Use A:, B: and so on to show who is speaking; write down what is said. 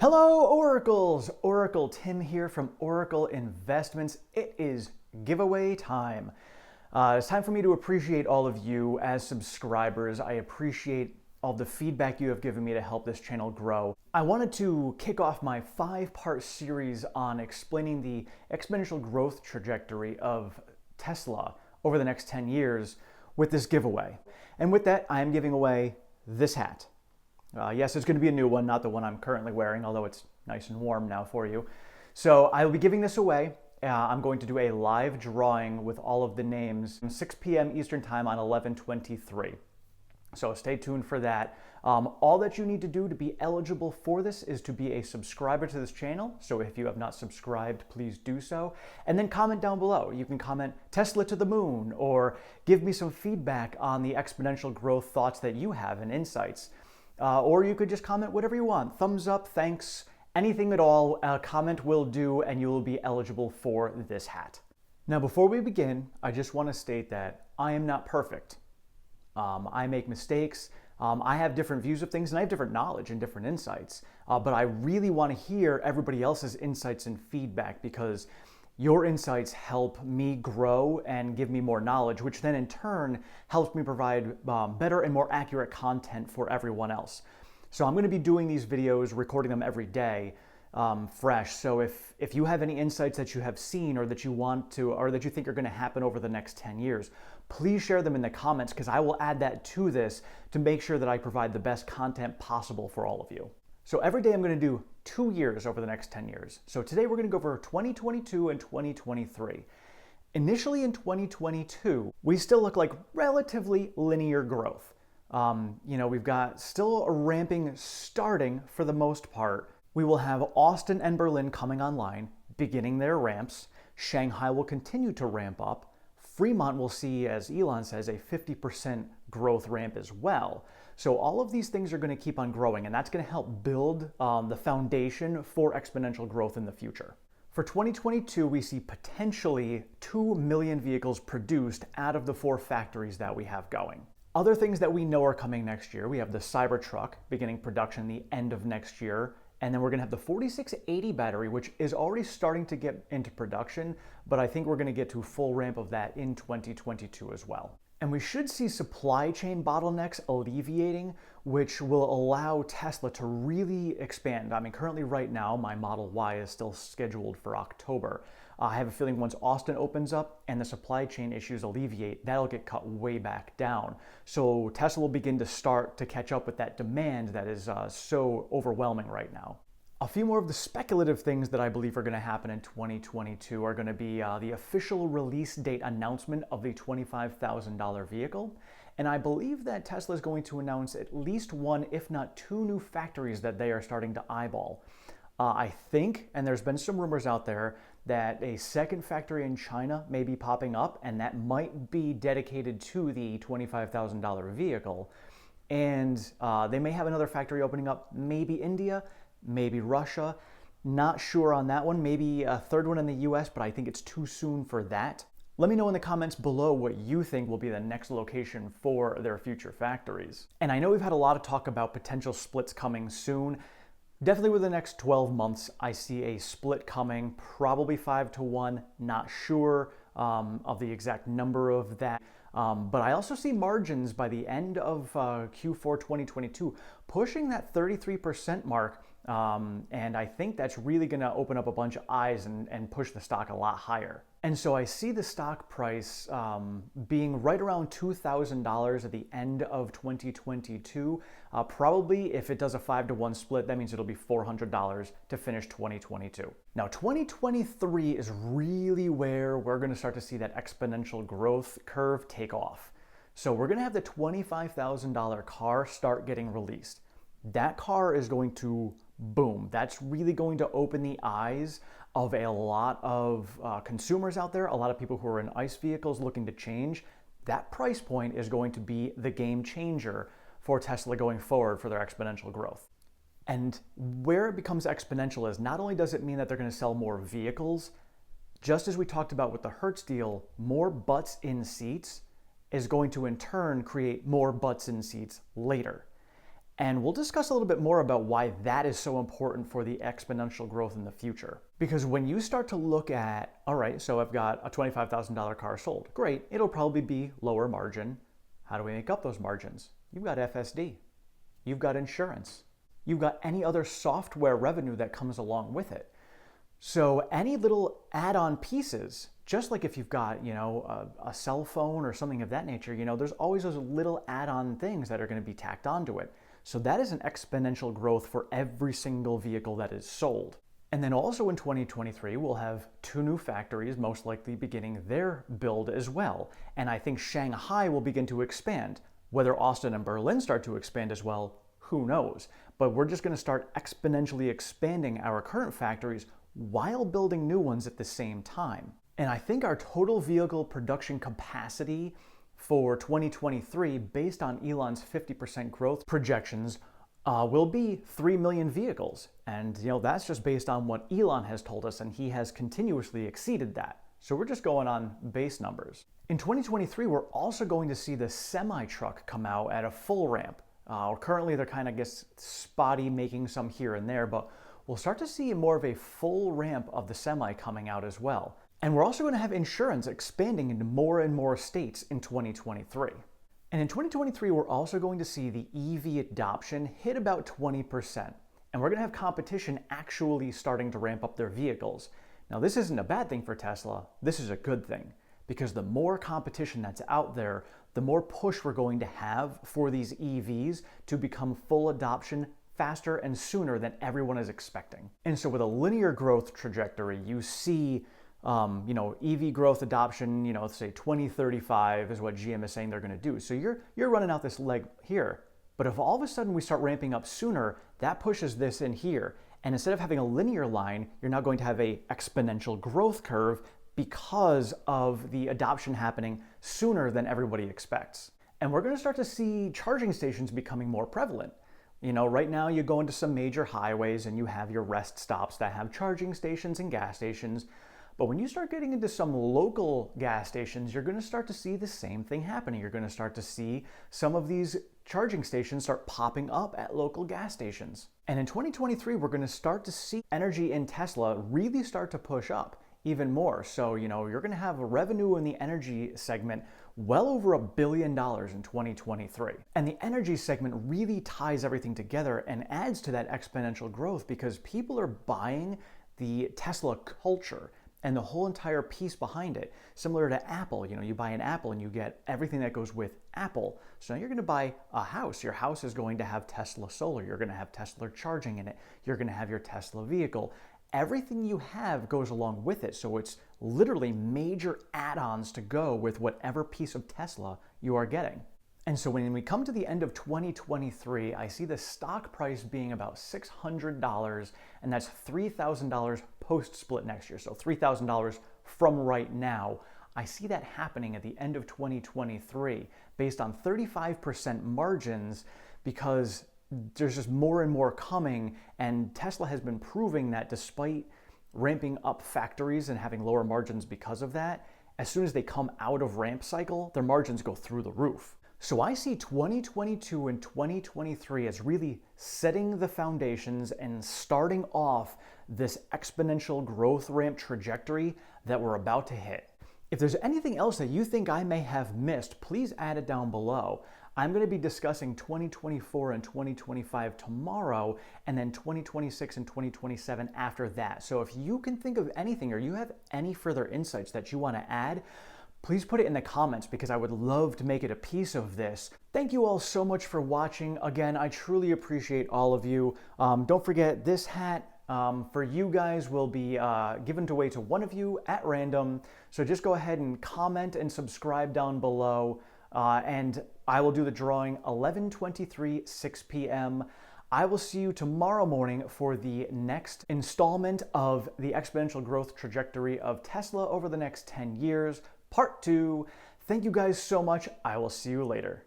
A: Hello, Oracles! Oracle Tim here from Oracle Investments. It is giveaway time. It's time for me to appreciate all of you as subscribers. I appreciate all the feedback you have given me to help this channel grow. I wanted to kick off my 5-part series on explaining the exponential growth trajectory of Tesla over the next 10 years with this giveaway. And with that, I am giving away this hat. Yes, it's going to be a new one, not the one I'm currently wearing, although it's nice and warm now for you. So I will be giving this away. I'm going to do a live drawing with all of the names, 6 p.m. Eastern Time on 11/23. So stay tuned for that. All that you need to do to be eligible for this is to be a subscriber to this channel. So if you have not subscribed, please do so. And then comment down below. You can comment Tesla to the moon, or give me some feedback on the exponential growth thoughts that you have and insights. Or you could just comment whatever you want. Thumbs up, thanks, anything at all. A comment will do, and you will be eligible for this hat. Now, before we begin, I just want to state that I am not perfect. I make mistakes. I have different views of things, and I have different knowledge and different insights. But I really want to hear everybody else's insights and feedback, because your insights help me grow and give me more knowledge, which then in turn helps me provide better and more accurate content for everyone else. So I'm going to be doing these videos, recording them every day, fresh. So if you have any insights that you have seen, or that you want to, or that you think are going to happen over the next 10 years, please share them in the comments, because I will add that to this to make sure that I provide the best content possible for all of you. So every day I'm going to do 2 years over the next 10 years. So today we're going to go over 2022 and 2023. Initially in 2022, we still look like relatively linear growth. We've got still a ramping starting for the most part. We will have Austin and Berlin coming online, beginning their ramps. Shanghai will continue to ramp up. Fremont will see, as Elon says, a 50% growth ramp as well. So all of these things are going to keep on growing, and that's going to help build the foundation for exponential growth in the future. For 2022, we see potentially 2 million vehicles produced out of the 4 factories that we have going. Other things that we know are coming next year: we have the Cybertruck beginning production the end of next year, and then we're going to have the 4680 battery, which is already starting to get into production, but I think we're going to get to full ramp of that in 2022 as well. And we should see supply chain bottlenecks alleviating, which will allow Tesla to really expand. I mean, currently right now, my Model Y is still scheduled for October. I have a feeling once Austin opens up and the supply chain issues alleviate, that'll get cut way back down. So Tesla will begin to start to catch up with that demand that is so overwhelming right now. A few more of the speculative things that I believe are going to happen in 2022 are going to be the official release date announcement of the $25,000 vehicle. And I believe that Tesla is going to announce at least 1, if not 2 new factories that they are starting to eyeball. I think, and there's been some rumors out there, that a second factory in China may be popping up, and that might be dedicated to the $25,000 vehicle. And they may have another factory opening up, maybe India, maybe Russia. Not sure on that one. Maybe a third one in the US, but I think it's too soon for that. Let me know in the comments below what you think will be the next location for their future factories. And I know we've had a lot of talk about potential splits coming soon. Definitely within the next 12 months, I see a split coming, probably 5-to-1, not sure of the exact number of that. But I also see margins by the end of Q4 2022 pushing that 33% mark. And I think that's really going to open up a bunch of eyes and push the stock a lot higher. And so I see the stock price being right around $2,000 at the end of 2022. Probably if it does a 5-to-1 split, that means it'll be $400 to finish 2022. Now 2023 is really where we're going to start to see that exponential growth curve take off. So we're going to have the $25,000 car start getting released. That car is going to boom. That's really going to open the eyes of a lot of consumers out there, a lot of people who are in ICE vehicles looking to change. That price point is going to be the game changer for Tesla going forward for their exponential growth. And where it becomes exponential is not only does it mean that they're going to sell more vehicles, just as we talked about with the Hertz deal, more butts in seats is going to in turn create more butts in seats later. And we'll discuss a little bit more about why that is so important for the exponential growth in the future. Because when you start to look at, all right, so I've got a $25,000 car sold. Great, it'll probably be lower margin. How do we make up those margins? You've got FSD. You've got insurance. You've got any other software revenue that comes along with it. So any little add-on pieces, just like if you've got, a cell phone or something of that nature, there's always those little add-on things that are going to be tacked onto it. So that is an exponential growth for every single vehicle that is sold. And then also in 2023, we'll have 2 new factories most likely beginning their build as well. And I think Shanghai will begin to expand. Whether Austin and Berlin start to expand as well, who knows? But we're just going to start exponentially expanding our current factories while building new ones at the same time. And I think our total vehicle production capacity for 2023, based on Elon's 50% growth projections, will be 3 million vehicles. And that's just based on what Elon has told us, and he has continuously exceeded that. So we're just going on base numbers. In 2023, we're also going to see the semi-truck come out at a full ramp. Currently, they're kind of, spotty, making some here and there, but we'll start to see more of a full ramp of the semi coming out as well. And we're also going to have insurance expanding into more and more states in 2023. And in 2023, we're also going to see the EV adoption hit about 20%. And we're going to have competition actually starting to ramp up their vehicles. Now, this isn't a bad thing for Tesla. This is a good thing, because the more competition that's out there, the more push we're going to have for these EVs to become full adoption faster and sooner than everyone is expecting. And so with a linear growth trajectory, you see EV growth adoption, let's say 2035 is what GM is saying they're going to do. So you're running out this leg here. But if all of a sudden we start ramping up sooner, that pushes this in here. And instead of having a linear line, you're now going to have an exponential growth curve because of the adoption happening sooner than everybody expects. And we're going to start to see charging stations becoming more prevalent. Right now you go into some major highways and you have your rest stops that have charging stations and gas stations. But when you start getting into some local gas stations, you're going to start to see the same thing happening. You're going to start to see some of these charging stations start popping up at local gas stations. And in 2023, we're going to start to see energy in Tesla really start to push up even more. So, you're going to have a revenue in the energy segment well over $1 billion in 2023. And the energy segment really ties everything together and adds to that exponential growth because people are buying the Tesla culture and the whole entire piece behind it. Similar to Apple, you buy an Apple and you get everything that goes with Apple. So now you're going to buy a house. Your house is going to have Tesla solar. You're going to have Tesla charging in it. You're going to have your Tesla vehicle. Everything you have goes along with it. So it's literally major add-ons to go with whatever piece of Tesla you are getting. And so when we come to the end of 2023, I see the stock price being about $600, and that's $3,000 post-split next year. So $3,000 from right now. I see that happening at the end of 2023 based on 35% margins because there's just more and more coming, and Tesla has been proving that despite ramping up factories and having lower margins because of that, as soon as they come out of ramp cycle, their margins go through the roof. So I see 2022 and 2023 as really setting the foundations and starting off this exponential growth ramp trajectory that we're about to hit. If there's anything else that you think I may have missed, please add it down below. I'm going to be discussing 2024 and 2025 tomorrow, and then 2026 and 2027 after that. So if you can think of anything or you have any further insights that you want to add, please put it in the comments because I would love to make it a piece of this. Thank you all so much for watching. Again, I truly appreciate all of you. Don't forget, this hat for you guys will be given away to one of you at random. So just go ahead and comment and subscribe down below. And I will do the drawing 11/23, 6 p.m. I will see you tomorrow morning for the next installment of the exponential growth trajectory of Tesla over the next 10 years, part 2. Thank you guys so much. I will see you later.